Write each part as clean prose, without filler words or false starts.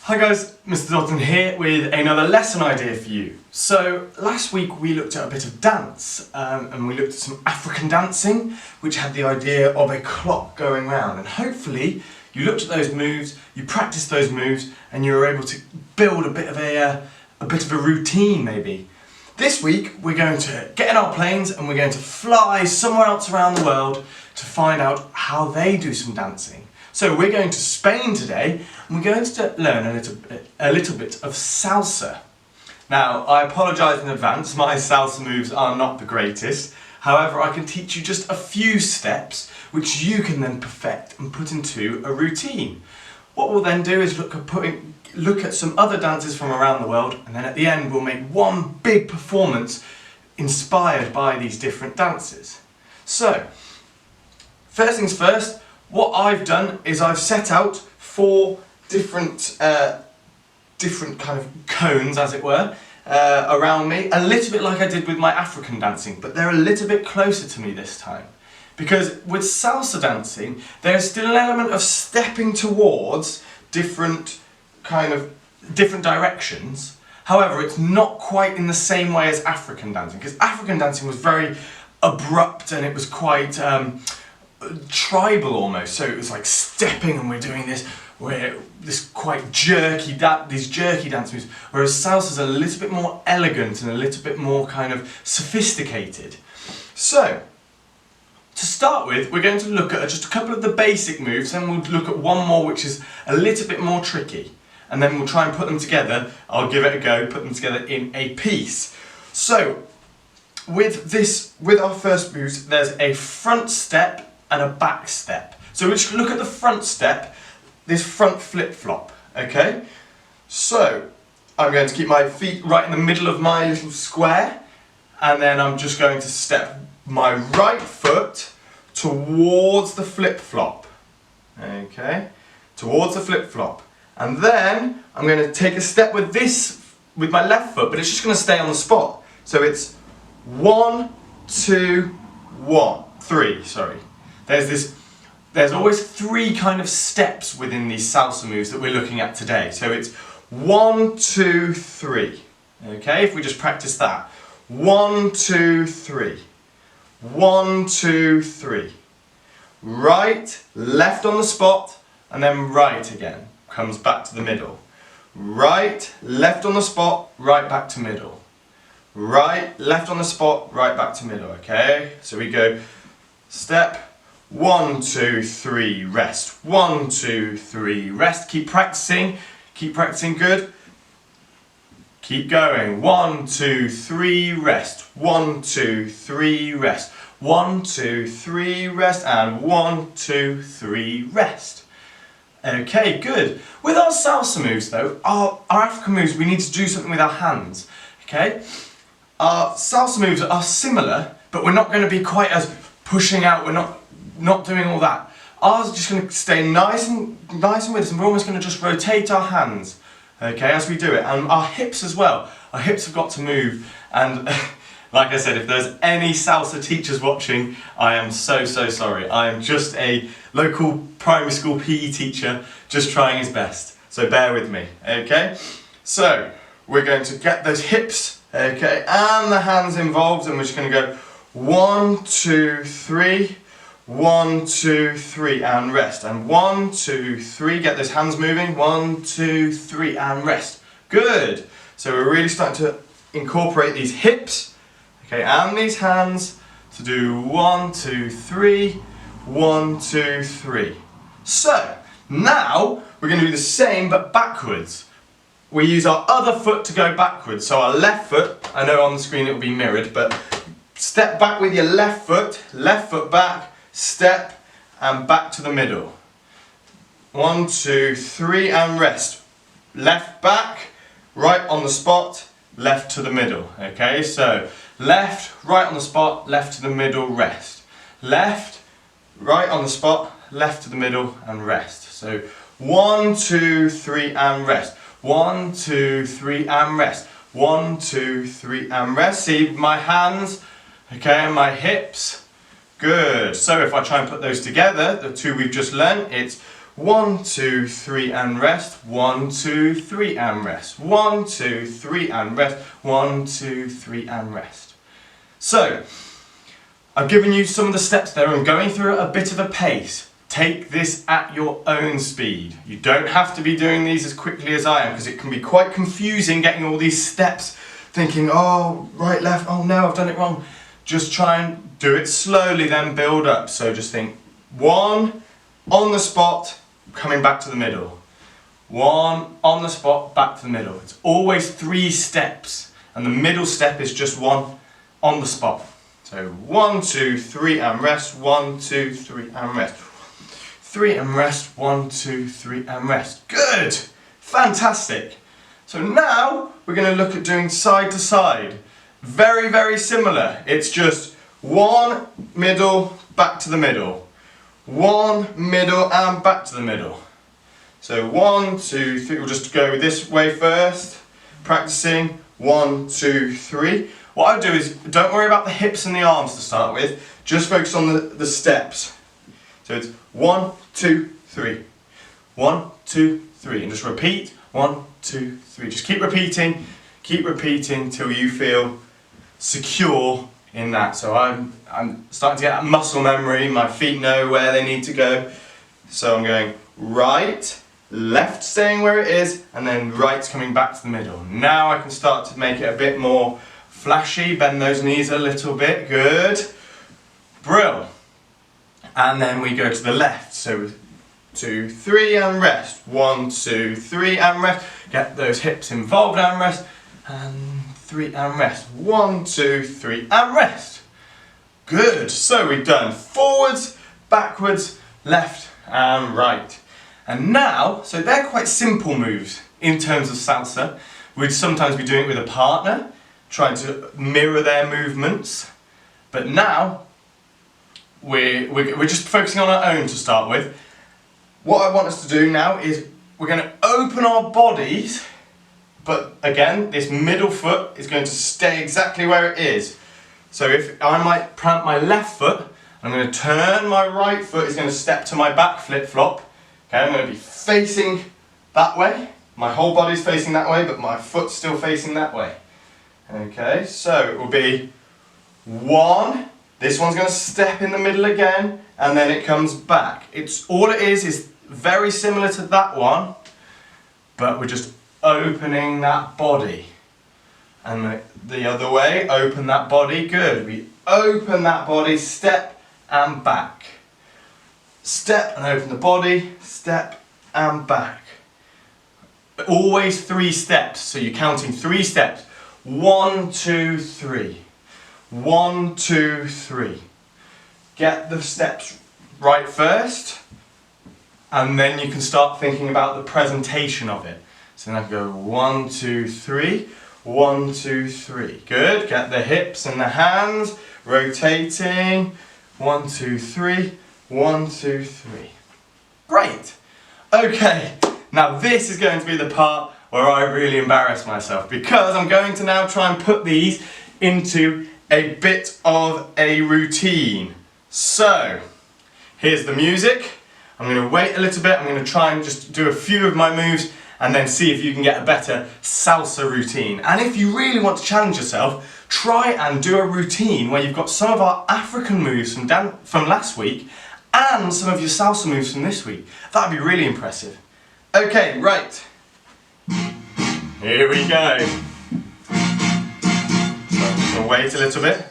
Hi guys, Mr. Dalton here with another lesson idea for you. So last week we looked at a bit of dance and we looked at some African dancing which had the idea of a clock going round, and hopefully you looked at those moves, you practiced those moves and you were able to build a bit of a routine maybe. This week we're going to get in our planes and we're going to fly somewhere else around the world to find out how they do some dancing. So we're going to Spain today and we're going to learn a little bit of salsa. Now, I apologise in advance, my salsa moves are not the greatest. However, I can teach you just a few steps which you can then perfect and put into a routine. What we'll then do is look at some other dances from around the world, and then at the end we'll make one big performance inspired by these different dances. So, first things first, what I've done is I've set out 4 different kind of cones, as it were, around me, a little bit like I did with my African dancing, but they're a little bit closer to me this time. Because with salsa dancing, there's still an element of stepping towards different directions. However, it's not quite in the same way as African dancing, because African dancing was very abrupt and it was quite tribal almost, so it was like stepping and we're doing this, this quite jerky, these jerky dance moves, whereas salsa's a little bit more elegant and a little bit more kind of sophisticated. So, to start with, we're going to look at just a couple of the basic moves, then we'll look at one more which is a little bit more tricky, and then we'll try and put them together. I'll give it a go, put them together in a piece. So, with our first moves, there's a front step and a back step. So we just look at the front step, this front flip-flop, okay? So, I'm going to keep my feet right in the middle of my little square, and then I'm just going to step my right foot towards the flip-flop, okay? Towards the flip-flop. And then I'm going to take a step with my left foot, but it's just going to stay on the spot. So it's 1, 2, 1, 3, sorry. There's always 3 kind of steps within these salsa moves that we're looking at today. So it's 1, 2, 3. Okay, if we just practice that. 1, 2, 3. 1, 2, 3. Right, left on the spot, and then right again. Comes back to the middle. Right, left on the spot, right back to middle. Right, left on the spot, right back to middle. Okay, so we go step. 1, 2, 3, rest. 1, 2, 3, rest. Keep practicing good. Keep going. 1, 2, 3, rest. 1, 2, 3, rest. 1, 2, 3, rest. And 1, 2, 3, rest. Okay, good. With our salsa moves though, our African moves, we need to do something with our hands. Okay? Our salsa moves are similar, but we're not going to be quite as pushing out. We're not doing all that. Ours is just going to stay nice and with us, and we're almost going to just rotate our hands, okay, as we do it, and our hips as well. Our hips have got to move, and like I said, if there's any salsa teachers watching, I am so sorry. I am just a local primary school PE teacher, just trying his best, so bear with me, okay? So, we're going to get those hips, okay, and the hands involved, and we're just going to go 1, 2, 3, 1, 2, 3, and rest. And 1, 2, 3, get those hands moving. 1, 2, 3, and rest. Good. So we're really starting to incorporate these hips, okay, and these hands to do 1, 2, 3, 1, 2, 3. So now we're going to do the same but backwards. We use our other foot to go backwards. So our left foot, I know on the screen it will be mirrored, but step back with your left foot back, step, and back to the middle. 1, 2, 3, and rest. Left back, right on the spot, left to the middle. Okay, so left, right on the spot, left to the middle, rest. Left, right on the spot, left to the middle, and rest. So 1, 2, 3, and rest. 1, 2, 3, and rest. 1, 2, 3, and rest. See my hands, okay, and my hips. Good. So if I try and put those together, the 2 we've just learned, it's 1, 2, 3 and rest. 1, 2, 3 and rest. 1, 2, 3 and rest. 1, 2, 3 and rest. So, I've given you some of the steps there. I'm going through at a bit of a pace. Take this at your own speed. You don't have to be doing these as quickly as I am, because it can be quite confusing getting all these steps, thinking, oh, right, left, oh no, I've done it wrong. Just try and do it slowly, then build up. So just think, 1, on the spot, coming back to the middle. 1, on the spot, back to the middle. It's always 3 steps, and the middle step is just 1 on the spot. So 1, 2, 3 and rest. 1, 2, 3 and rest. 3 and rest. 1, 2, 3 and rest. Good! Fantastic! So now we're going to look at doing side to side. Very, very similar. It's just 1 middle, back to the middle. 1 middle and back to the middle. So 1, 2, 3. We'll just go this way first. Practicing 1, 2, 3. What I'll do is, don't worry about the hips and the arms to start with. Just focus on the steps. So it's 1, 2, 3. 1, 2, 3. And just repeat. 1, 2, 3. Just keep repeating till you feel secure in that. So I'm starting to get that muscle memory. My feet know where they need to go. So I'm going right, left staying where it is, and then right's coming back to the middle. Now I can start to make it a bit more flashy. Bend those knees a little bit. Good. Brill. And then we go to the left. So 2, 3 and rest. 1, 2, 3 and rest. Get those hips involved and rest. And 3 and rest. 1, 2, 3 and rest. Good. So we've done forwards, backwards, left and right. And now, so they're quite simple moves in terms of salsa. We'd sometimes be doing it with a partner, trying to mirror their movements. But now, we're just focusing on our own to start with. What I want us to do now is we're going to open our bodies, but again, this middle foot is going to stay exactly where it is. So if I might plant my left foot, I'm going to turn my right foot, is going to step to my back flip-flop. Okay, I'm going to be facing that way. My whole body's facing that way, but my foot's still facing that way. Okay, so it will be 1, this one's going to step in the middle again, and then it comes back. All it is very similar to that one, but we're just opening that body. And the other way, open that body, good. We open that body, step and back. Step and open the body, step and back. Always 3 steps, so you're counting 3 steps. 1, 2, 3. 1, 2, 3. Get the steps right first, and then you can start thinking about the presentation of it. So then I can go 1, 2, 3. 1, 2, 3. Good. Get the hips and the hands rotating. 1, 2, 3. 1, 2, 3. Great. Okay. Now this is going to be the part where I really embarrass myself, because I'm going to now try and put these into a bit of a routine. So, here's the music. I'm going to wait a little bit. I'm going to try and just do a few of my moves and then see if you can get a better salsa routine. And if you really want to challenge yourself, try and do a routine where you've got some of our African moves from last week and some of your salsa moves from this week. That would be really impressive. Okay, right. Here we go. So I'm just going to wait a little bit.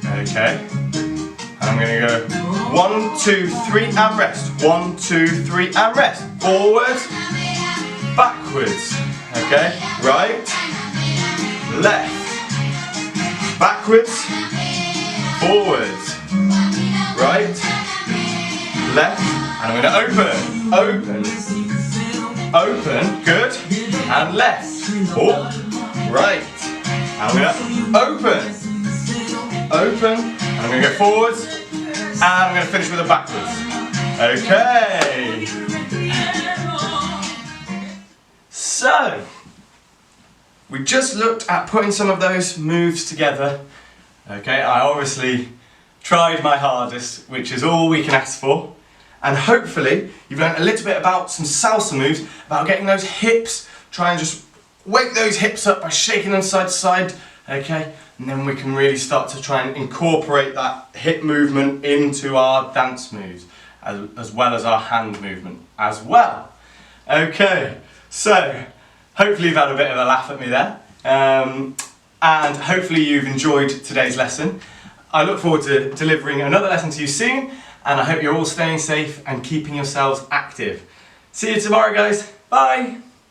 Okay. And I'm going to go 1, 2, 3 and rest. 1, 2, 3 and rest. Forward, backwards. Okay. Right, left, backwards, forwards, right, left, and I'm going to open, open, good, and left, right, and I'm going to open, and I'm going to go forwards, and I'm going to finish with a backwards. Okay. So, we just looked at putting some of those moves together. Okay, I obviously tried my hardest, which is all we can ask for. And hopefully you've learned a little bit about some salsa moves, about getting those hips, try and just wake those hips up by shaking them side to side, okay? And then we can really start to try and incorporate that hip movement into our dance moves, as well as our hand movement as well. Okay, so hopefully you've had a bit of a laugh at me there, and hopefully you've enjoyed today's lesson. I look forward to delivering another lesson to you soon, and I hope you're all staying safe and keeping yourselves active. See you tomorrow, guys. Bye!